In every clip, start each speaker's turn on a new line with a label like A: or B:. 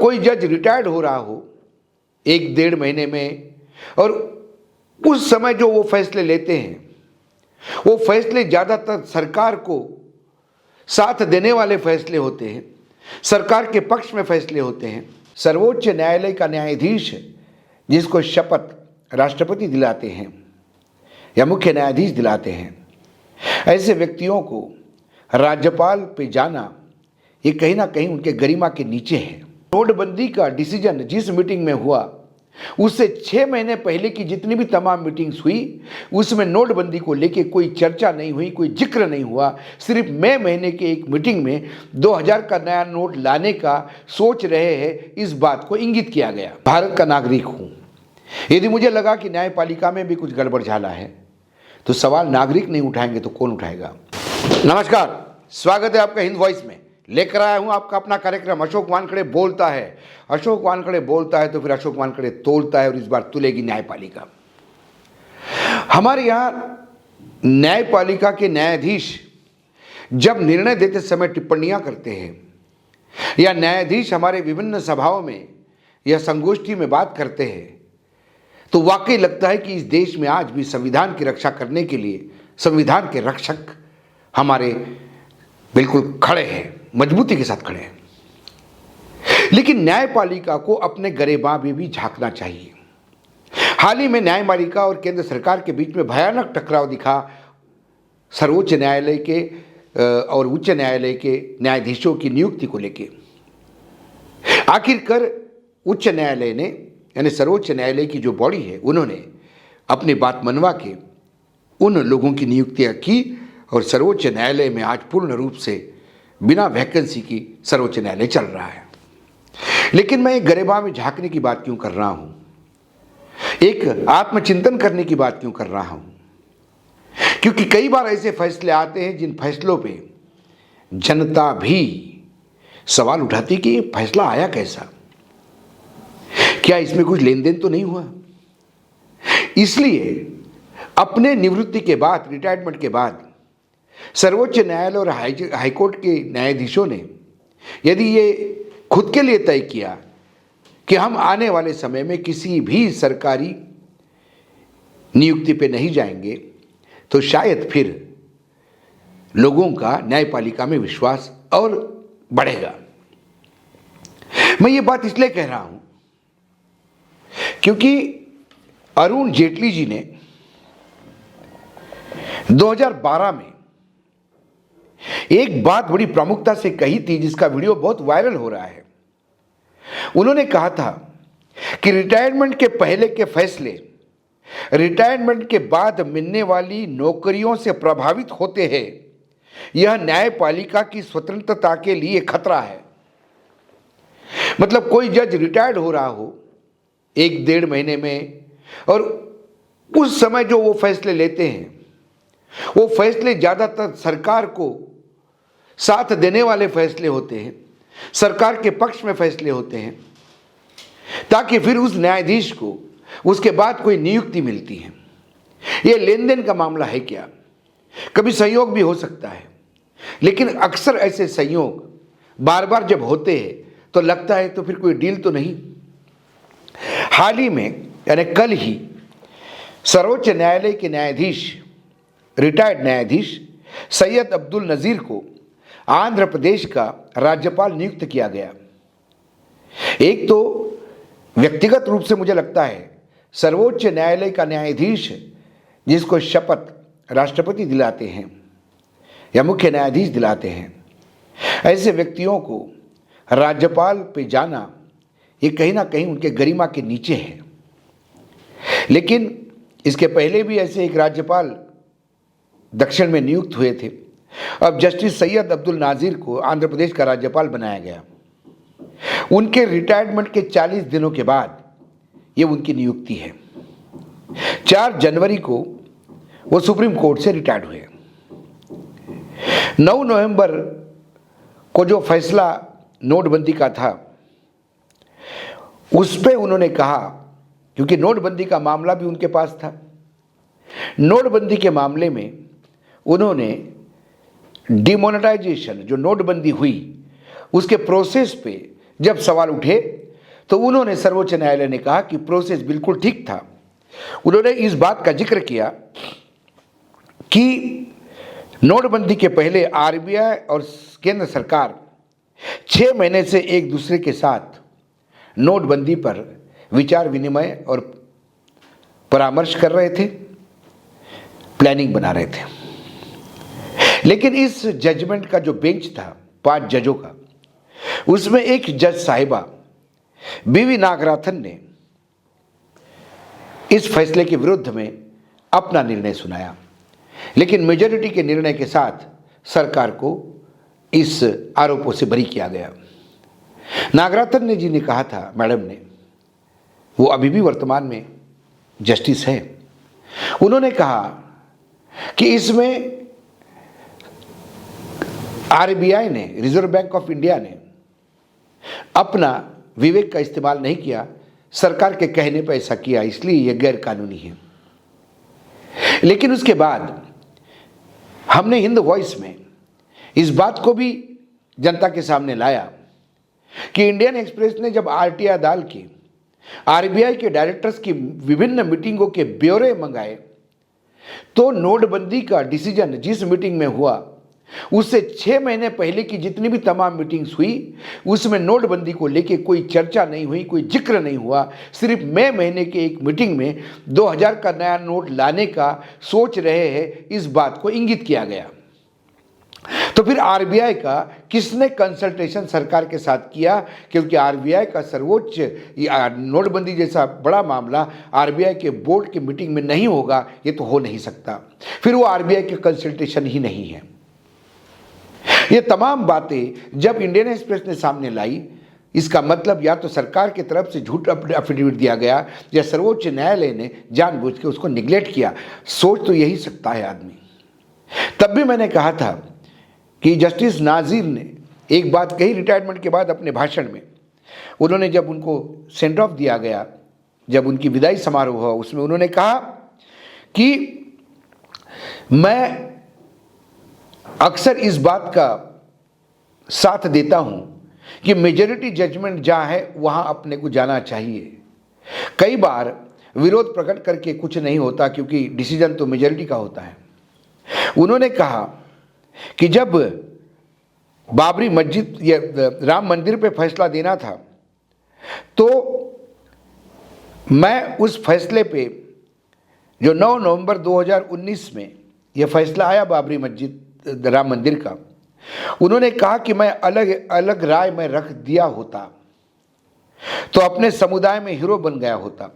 A: कोई जज रिटायर्ड हो रहा हो 1-1.5 महीने में, और उस समय जो वो फैसले लेते हैं वो फैसले ज़्यादातर सरकार को साथ देने वाले फैसले होते हैं, सरकार के पक्ष में फैसले होते हैं। सर्वोच्च न्यायालय का न्यायाधीश जिसको शपथ राष्ट्रपति दिलाते हैं या मुख्य न्यायाधीश दिलाते हैं, ऐसे व्यक्तियों को राज्यपाल पे जाना ये कहीं ना कहीं उनके गरिमा के नीचे है। नोटबंदी का डिसीजन जिस मीटिंग में हुआ उससे 6 महीने पहले की जितनी भी तमाम मीटिंग्स हुई उसमें नोटबंदी को लेके कोई चर्चा नहीं हुई, कोई जिक्र नहीं हुआ। सिर्फ मई महीने के एक मीटिंग में 2000 का नया नोट लाने का सोच रहे हैं, इस बात को इंगित किया गया। भारत का नागरिक हूँ, यदि मुझे लगा कि न्यायपालिका में भी कुछ गड़बड़ झाला है तो सवाल नागरिक नहीं उठाएंगे तो कौन उठाएगा। नमस्कार, स्वागत है आपका हिंद वॉइस में। लेकर आया हूं आपका अपना कार्यक्रम अशोक वानखड़े बोलता है। अशोक वानखड़े बोलता है तो फिर अशोक वानखड़े तोलता है, और इस बार तुलेगी न्यायपालिका। हमारे यहां न्यायपालिका के न्यायाधीश जब निर्णय देते समय टिप्पणियां करते हैं या न्यायाधीश हमारे विभिन्न सभाओं में या संगोष्ठी में बात करते हैं तो वाकई लगता है कि इस देश में आज भी संविधान की रक्षा करने के लिए संविधान के रक्षक हमारे बिल्कुल खड़े हैं, मजबूती के साथ खड़े हैं। लेकिन न्यायपालिका को अपने गरेबां में भी झांकना चाहिए। हाल ही में न्यायपालिका और केंद्र सरकार के बीच में भयानक टकराव दिखा सर्वोच्च न्यायालय के और उच्च न्यायालय के न्यायाधीशों की नियुक्ति को लेकर। आखिरकार उच्च न्यायालय ने यानी सर्वोच्च न्यायालय की जो बॉडी है उन्होंने अपनी बात मनवा के उन लोगों की नियुक्तियां की, और सर्वोच्च न्यायालय में आज पूर्ण रूप से बिना वैकेंसी की सर्वोच्च न्यायालय चल रहा है। लेकिन मैं एक गरेबां में झांकने की बात क्यों कर रहा हूं, एक आत्मचिंतन करने की बात क्यों कर रहा हूं, क्योंकि कई बार ऐसे फैसले आते हैं जिन फैसलों पे जनता भी सवाल उठाती कि ये फैसला आया कैसा, क्या इसमें कुछ लेन देन तो नहीं हुआ। इसलिए अपने निवृत्ति के बाद, रिटायरमेंट के बाद सर्वोच्च न्यायालय और हाईकोर्ट के न्यायाधीशों ने यदि ये खुद के लिए तय किया कि हम आने वाले समय में किसी भी सरकारी नियुक्ति पे नहीं जाएंगे तो शायद फिर लोगों का न्यायपालिका में विश्वास और बढ़ेगा। मैं ये बात इसलिए कह रहा हूं क्योंकि अरुण जेटली जी ने 2012 में एक बात बड़ी प्रमुखता से कही थी जिसका वीडियो बहुत वायरल हो रहा है। उन्होंने कहा था कि रिटायरमेंट के पहले के फैसले रिटायरमेंट के बाद मिलने वाली नौकरियों से प्रभावित होते हैं। यह न्यायपालिका की स्वतंत्रता के लिए खतरा है। मतलब कोई जज रिटायर्ड हो रहा हो 1-1.5 महीने में, और उस समय जो वो फैसले लेते हैं वो फैसले ज़्यादातर सरकार को साथ देने वाले फैसले होते हैं, सरकार के पक्ष में फैसले होते हैं, ताकि फिर उस न्यायाधीश को उसके बाद कोई नियुक्ति मिलती है। ये लेन देन का मामला है क्या? कभी संयोग भी हो सकता है, लेकिन अक्सर ऐसे संयोग बार बार जब होते हैं तो लगता है तो फिर कोई डील तो नहीं। हाल ही में यानी कल ही सर्वोच्च न्यायालय के न्यायाधीश, रिटायर्ड न्यायाधीश सैयद अब्दुल नज़ीर को आंध्र प्रदेश का राज्यपाल नियुक्त किया गया। एक तो व्यक्तिगत रूप से मुझे लगता है सर्वोच्च न्यायालय का न्यायाधीश जिसको शपथ राष्ट्रपति दिलाते हैं या मुख्य न्यायाधीश दिलाते हैं, ऐसे व्यक्तियों को राज्यपाल पे जाना ये कहीं ना कहीं उनके गरिमा के नीचे है। लेकिन इसके पहले भी ऐसे एक राज्यपाल दक्षिण में नियुक्त हुए थे। अब जस्टिस सैयद अब्दुल नाज़ीर को आंध्र प्रदेश का राज्यपाल बनाया गया। उनके रिटायरमेंट के 40 दिनों के बाद ये उनकी नियुक्ति है। 4 जनवरी को वो सुप्रीम कोर्ट से रिटायर्ड हुए। 9 नवंबर को जो फैसला नोटबंदी का था उस पे उन्होंने कहा, क्योंकि नोटबंदी का मामला भी उनके पास था, नोटबंदी के मामले में उन्होंने डिमोनेटाइजेशन जो नोटबंदी हुई उसके प्रोसेस पे जब सवाल उठे तो उन्होंने सर्वोच्च न्यायालय ने कहा कि प्रोसेस बिल्कुल ठीक था। उन्होंने इस बात का जिक्र किया कि नोटबंदी के पहले आरबीआई और केंद्र सरकार 6 महीने से एक दूसरे के साथ नोटबंदी पर विचार विनिमय और परामर्श कर रहे थे, प्लानिंग बना रहे थे। लेकिन इस जजमेंट का जो बेंच था 5 जजों का, उसमें एक जज साहिबा बीवी नागराथन ने इस फैसले के विरुद्ध में अपना निर्णय सुनाया, लेकिन मेजॉरिटी के निर्णय के साथ सरकार को इस आरोपों से बरी किया गया। नागराथन ने जी ने कहा था, मैडम ने, वो अभी भी वर्तमान में जस्टिस है, उन्होंने कहा कि इसमें आरबीआई ने, रिजर्व बैंक ऑफ इंडिया ने अपना विवेक का इस्तेमाल नहीं किया, सरकार के कहने पर ऐसा किया, इसलिए यह गैर कानूनी है। लेकिन उसके बाद हमने हिंद वॉइस में इस बात को भी जनता के सामने लाया कि इंडियन एक्सप्रेस ने जब आरटीआई अदालत की आरबीआई के डायरेक्टर्स की विभिन्न मीटिंगों के ब्यौरे मंगाए तो नोटबंदी का डिसीजन जिस मीटिंग में हुआ उससे 6 महीने पहले की जितनी भी तमाम मीटिंग्स हुई उसमें नोटबंदी को लेके कोई चर्चा नहीं हुई, कोई जिक्र नहीं हुआ। सिर्फ मई महीने के एक मीटिंग में 2000 का नया नोट लाने का सोच रहे हैं, इस बात को इंगित किया गया। तो फिर आरबीआई का किसने कंसल्टेशन सरकार के साथ किया? क्योंकि आरबीआई का सर्वोच्च नोटबंदी जैसा बड़ा मामला आरबीआई के बोर्ड की मीटिंग में नहीं होगा, ये तो हो नहीं सकता। फिर वो आरबीआई के कंसल्टेशन ही नहीं है। ये तमाम बातें जब इंडियन एक्सप्रेस ने सामने लाई, इसका मतलब या तो सरकार की तरफ से झूठ एफिडेविट दिया गया या सर्वोच्च न्यायालय ने जानबूझ के उसको निगलेक्ट किया। सोच तो यही सकता है आदमी। तब भी मैंने कहा था कि जस्टिस नाजीर ने एक बात कही रिटायरमेंट के बाद अपने भाषण में। उन्होंने जब उनको सेंड ऑफ दिया गया, जब उनकी विदाई समारोह हुआ, उसमें उन्होंने कहा कि मैं अक्सर इस बात का साथ देता हूं कि मेजॉरिटी जजमेंट जहां है वहां अपने को जाना चाहिए। कई बार विरोध प्रकट करके कुछ नहीं होता क्योंकि डिसीजन तो मेजॉरिटी का होता है। उन्होंने कहा कि जब बाबरी मस्जिद या राम मंदिर पे फैसला देना था तो मैं उस फैसले पे जो 9 नवंबर 2019 में यह फैसला आया बाबरी मस्जिद राम मंदिर का, उन्होंने कहा कि मैं अलग अलग राय में रख दिया होता तो अपने समुदाय में हीरो बन गया होता।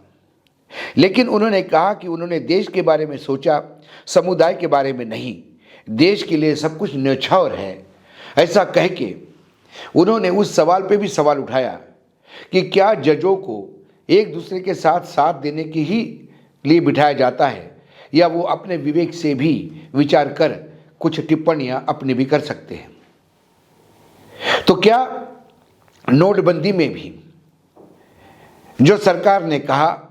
A: लेकिन उन्होंने कहा कि उन्होंने देश के बारे में सोचा, समुदाय के बारे में नहीं। देश के लिए सब कुछ न्यौछावर है। ऐसा कह के उन्होंने उस सवाल पे भी सवाल उठाया कि क्या जजों को एक दूसरे के साथ साथ देने के ही लिए बिठाया जाता है या वो अपने विवेक से भी विचार कर कुछ टिप्पणियां अपने भी कर सकते हैं। तो क्या नोटबंदी में भी जो सरकार ने कहा,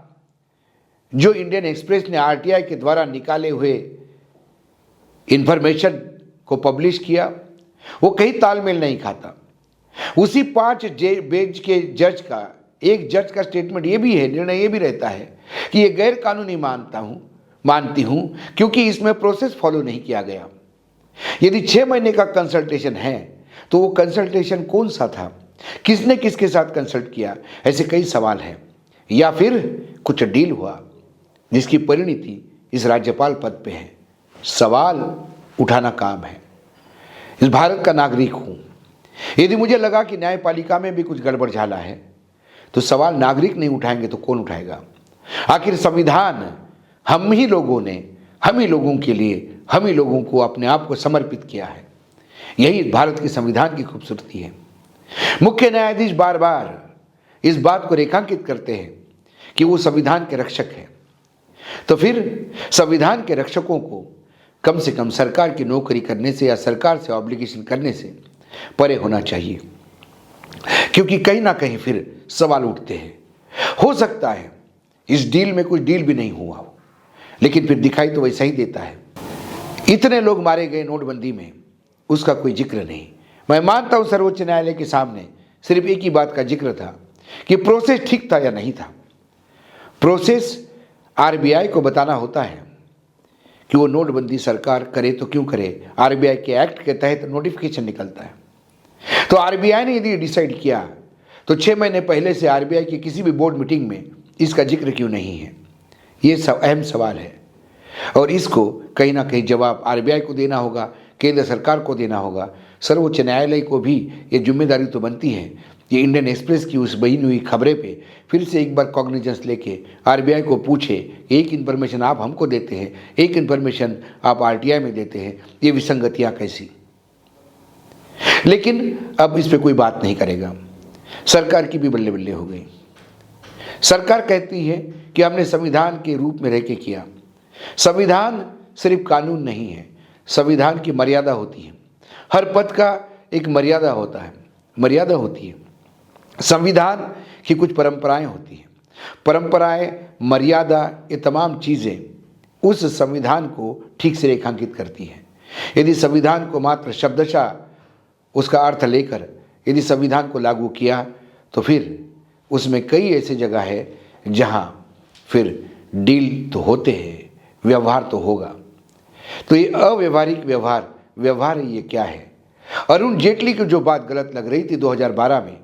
A: जो इंडियन एक्सप्रेस ने आरटीआई के द्वारा निकाले हुए इंफॉर्मेशन को पब्लिश किया, वो कहीं तालमेल नहीं खाता। उसी 5 बेंच के जज का एक जज का स्टेटमेंट ये भी है, निर्णय ये भी रहता है कि ये गैर कानूनी मानती हूं क्योंकि इसमें प्रोसेस फॉलो नहीं किया गया। यदि 6 महीने का कंसल्टेशन है तो वो कंसल्टेशन कौन सा था, किसने किसके साथ कंसल्ट किया, ऐसे कई सवाल हैं। या फिर कुछ डील हुआ जिसकी परिणति इस राज्यपाल पद पे है। सवाल उठाना काम है। इस भारत का नागरिक हूं। यदि मुझे लगा कि न्यायपालिका में भी कुछ गड़बड़ झाला है तो सवाल नागरिक नहीं उठाएंगे तो कौन उठाएगा? आखिर संविधान हम ही लोगों ने, हम ही लोगों के लिए, हम ही लोगों को अपने आप को समर्पित किया है। यही भारत के संविधान की खूबसूरती है। मुख्य न्यायाधीश बार बार इस बात को रेखांकित करते हैं कि वो संविधान के रक्षक हैं। तो फिर संविधान के रक्षकों को कम से कम सरकार की नौकरी करने से या सरकार से ऑब्लिगेशन करने से परे होना चाहिए, क्योंकि कहीं ना कहीं फिर सवाल उठते हैं। हो सकता है इस डील में कुछ डील भी नहीं हुआ हो, लेकिन फिर दिखाई तो वैसा ही देता है। इतने लोग मारे गए नोटबंदी में, उसका कोई जिक्र नहीं। मैं मानता हूं सर्वोच्च न्यायालय के सामने सिर्फ एक ही बात का जिक्र था कि प्रोसेस ठीक था या नहीं था। प्रोसेस आरबीआई को बताना होता है कि वो नोटबंदी सरकार करे तो क्यों करे। आरबीआई के एक्ट के तहत नोटिफिकेशन निकलता है। तो आरबीआई ने यदि डिसाइड किया तो 6 महीने पहले से आरबीआई की किसी भी बोर्ड मीटिंग में इसका जिक्र क्यों नहीं है? ये अहम सवाल है और इसको कहीं ना कहीं जवाब आरबीआई को देना होगा, केंद्र सरकार को देना होगा, सर्वोच्च न्यायालय को भी ये जिम्मेदारी तो बनती है कि इंडियन एक्सप्रेस की उस बही हुई खबरें पे फिर से एक बार कॉग्निजेंस लेके आरबीआई को पूछे, एक इन्फॉर्मेशन आप हमको देते हैं, एक इन्फॉर्मेशन आप आरटीआई में देते हैं, ये विसंगतियाँ कैसी? लेकिन अब इस पर कोई बात नहीं करेगा। सरकार की भी बल्ले बल्ले हो गई। सरकार कहती है कि हमने संविधान के रूप में रह के किया। संविधान सिर्फ कानून नहीं है, संविधान की मर्यादा होती है। हर पद का एक मर्यादा होता है, मर्यादा होती है। संविधान की कुछ परंपराएं होती हैं। परंपराएं, मर्यादा, ये तमाम चीज़ें उस संविधान को ठीक से रेखांकित करती हैं। यदि संविधान को मात्र शब्दशः उसका अर्थ लेकर यदि संविधान को लागू किया तो फिर उसमें कई ऐसी जगह है जहां फिर डील तो होते हैं, व्यवहार तो होगा। तो ये अव्यवहारिक व्यवहार ये क्या है? अरुण जेटली की जो बात गलत लग रही थी 2012 में,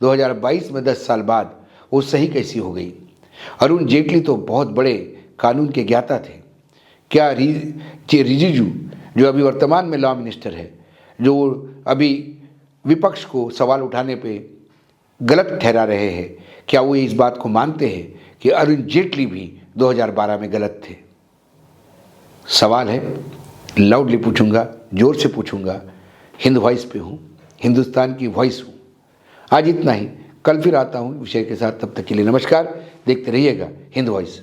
A: 2022 में 10 साल बाद वो सही कैसी हो गई? अरुण जेटली तो बहुत बड़े कानून के ज्ञाता थे। क्या रिजिजू जो अभी वर्तमान में लॉ मिनिस्टर है, जो अभी विपक्ष को सवाल उठाने पे गलत ठहरा रहे हैं, क्या वो इस बात को मानते हैं कि अरुण जेटली भी 2012 में गलत थे? सवाल है, लाउडली पूछूंगा, जोर से पूछूंगा। हिंद वॉइस पे हूँ, हिंदुस्तान की वॉइस हूँ। आज इतना ही, कल फिर आता हूँ विषय के साथ। तब तक के लिए नमस्कार। देखते रहिएगा हिंद वॉइस।